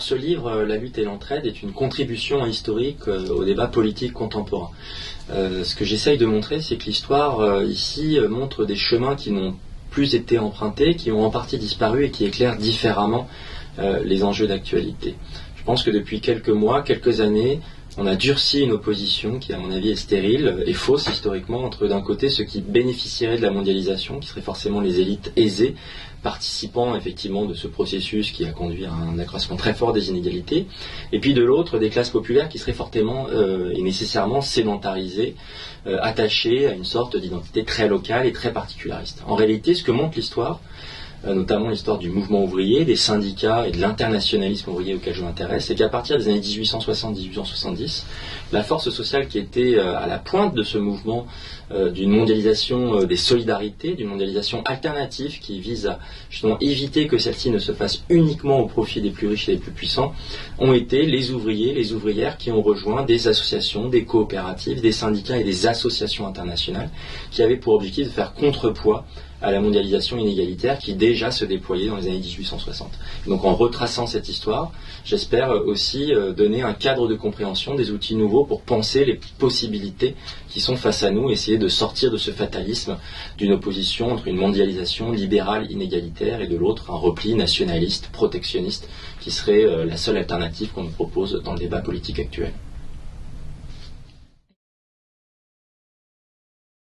ce livre, La lutte et l'entraide, est une contribution historique au débat politique contemporain. Ce que j'essaye de montrer, c'est que l'histoire, ici, montre des chemins qui n'ont plus été empruntés, qui ont en partie disparu et qui éclairent différemment les enjeux d'actualité. Je pense que depuis quelques mois, quelques années, on a durci une opposition qui, à mon avis, est stérile et fausse historiquement entre, d'un côté, ceux qui bénéficieraient de la mondialisation, qui seraient forcément les élites aisées, participant effectivement de ce processus qui a conduit à un accroissement très fort des inégalités, et puis de l'autre, des classes populaires qui seraient fortement et nécessairement sédentarisées, attachées à une sorte d'identité très locale et très particulariste. En réalité, ce que montre l'histoire, notamment l'histoire du mouvement ouvrier, des syndicats et de l'internationalisme ouvrier auquel je m'intéresse, c'est qu'à partir des années 1860-1870, la force sociale qui était à la pointe de ce mouvement d'une mondialisation des solidarités, d'une mondialisation alternative qui vise à justement éviter que celle-ci ne se fasse uniquement au profit des plus riches et des plus puissants, ont été les ouvriers, les ouvrières qui ont rejoint des associations, des coopératives, des syndicats et des associations internationales qui avaient pour objectif de faire contrepoids à la mondialisation inégalitaire qui déjà se déployait dans les années 1860. Et donc en retraçant cette histoire, j'espère aussi donner un cadre de compréhension, des outils nouveaux pour penser les possibilités qui sont face à nous, essayer de sortir de ce fatalisme d'une opposition entre une mondialisation libérale inégalitaire et de l'autre un repli nationaliste, protectionniste, qui serait la seule alternative qu'on nous propose dans le débat politique actuel.